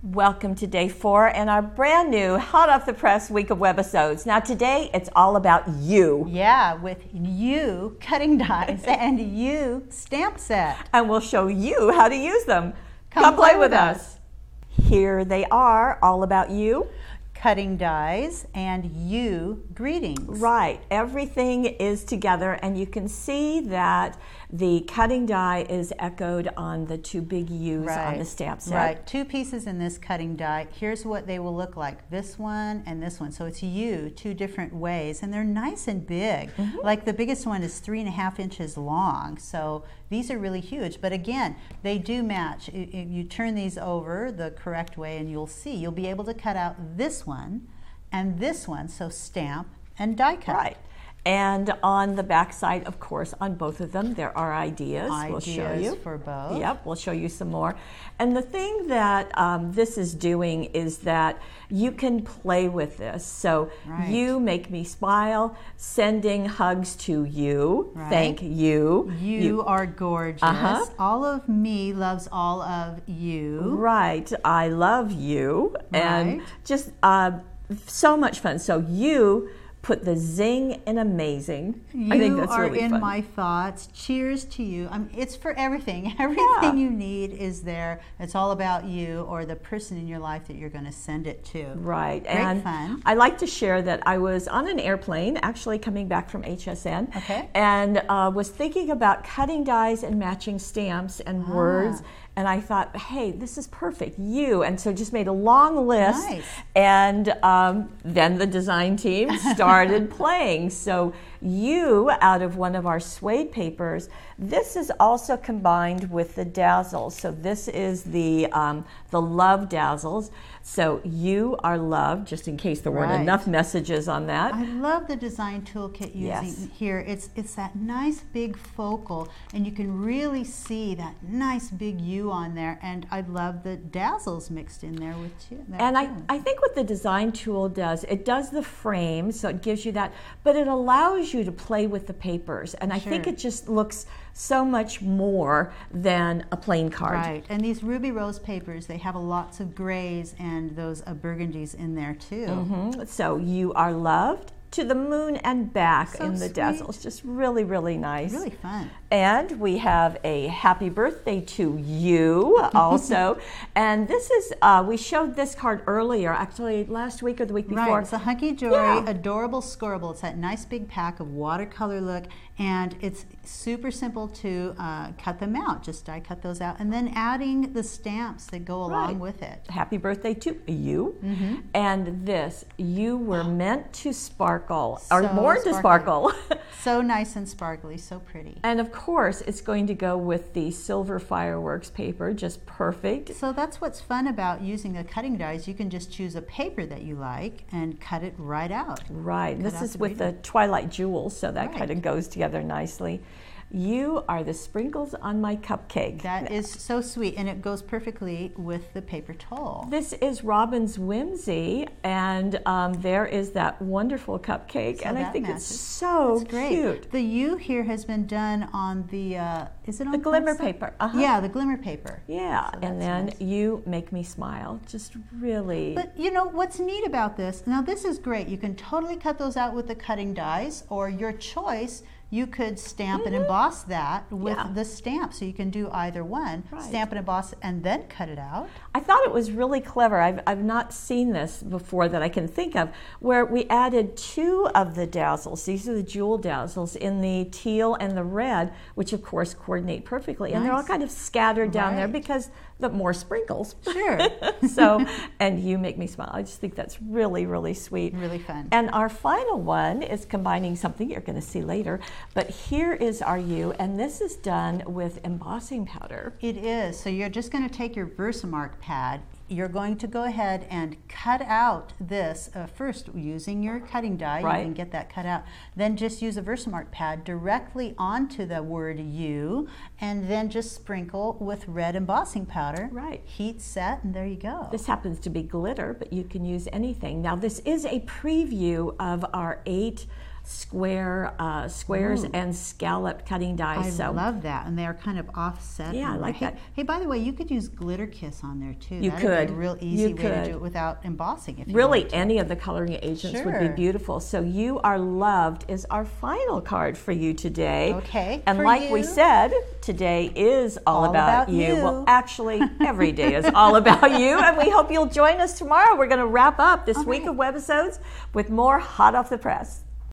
Welcome to day 4 and our brand new hot off the press week of Webisodes. Now today it's all about you. Yeah, with you cutting dies and you stamp set. And we'll show you how to use them. Come play with us. Here they are, all about you. Cutting dies and you greetings. Right, everything is together and you can see that the cutting die is echoed on the two big U's on the stamp set. Right, 2 pieces in this cutting die. Here's what they will look like, this one and this one. So it's you, 2 different ways, and they're nice and big. Like the biggest one is 3.5 inches long, so these are really huge. But again, they do match. You turn these over the correct way and you'll see. You'll be able to cut out this one and this one, so stamp and die cut. Right. And on the back side, of course, on both of them, there are ideas. We'll show you. For both. Yep, we'll show you some more. And the thing that this is doing is that you can play with this. So you make me smile, sending hugs to you. Thank you. You are gorgeous. All of me loves all of you. Right. I love you. And just so much fun. So you put the zing in amazing. You I think that's are really in fun. my thoughts. Cheers to you. It's for everything. Everything you need is there. It's all about you or the person in your life that you're going to send it to. Right. Great and fun. I like to share that I was on an airplane, actually coming back from HSN, and was thinking about cutting dies and matching stamps and words. And I thought, hey, this is perfect, you. And so just made a long list. And then the design team started playing. So you, out of one of our suede papers, this is also combined with the dazzles. So this is the love dazzles. So you are loved, just in case there weren't enough messages on that. I love the design toolkit using here. It's that nice big focal, and you can really see that nice big U on there. And I love the dazzles mixed in there with too. And I think what the design tool does, it does the frame, so it gives you that, but it allows you to play with the papers. And I think it just looks so much more than a plain card. Right, and these ruby rose papers, they have lots of grays and those burgundies in there too. So you are loved to the moon and back So in the sweet. dazzles. Just really, really nice. Really fun. And we have a happy birthday to you also. And this is, we showed this card earlier, actually last week or the week before. Right, it's a Hunky Dory Adorable Scorable. It's that nice big pack of watercolor look, and it's super simple to cut them out. Just die cut those out, and then adding the stamps that go along with it. Happy birthday to you. And this, you were meant to sparkle, or born to sparkle. So nice and sparkly, so pretty. And of course, it's going to go with the silver fireworks paper, just perfect. So that's what's fun about using the cutting dies. You can just choose a paper that you like and cut it right out. Right, this is with the Twilight Jewels, so that kind of goes together nicely. You are the sprinkles on my cupcake. That is so sweet, and it goes perfectly with the paper towel. This is Robin's Whimsy, and there is that wonderful cupcake, and I think it's so cute. The U here has been done on the, is it on the glimmer paper? Yeah, the glimmer paper. Yeah, so and then you make me smile. Just really. But you know what's neat about this? Now this is great. You can totally cut those out with the cutting dies, or your choice. You could stamp and emboss that with the stamp, so you can do either one. Stamp and emboss and then cut it out. I thought it was really clever. I've not seen this before that I can think of, where we added 2 of the dazzles. These are the jewel dazzles in the teal and the red, which of course coordinate perfectly. And they're all kind of scattered down there because the more sprinkles. Sure. So, and you make me smile. I just think that's really, really sweet. Really fun. And our final one is combining something you're going to see later. But here is our U, and this is done with embossing powder. It is. So you're just going to take your Versamark pad. You're going to go ahead and cut out this first using your cutting die. You can get that cut out. Then just use a Versamark pad directly onto the word U, and then just sprinkle with red embossing powder. Heat set, and there you go. This happens to be glitter, but you can use anything. Now this is a preview of our 8 squares and scalloped cutting dies. I love that, and they're kind of offset. Yeah, I like that. Hey, by the way, you could use glitter kiss on there too. You That'd could. be a real easy way to do it without embossing. If you really, any of the coloring agents would be beautiful. So "You Are Loved" is our final card for you today. Okay. And like we said, today is all about you. Well, actually, every day is all about you, and we hope you'll join us tomorrow. We're going to wrap up this week of Webisodes with more hot off the press.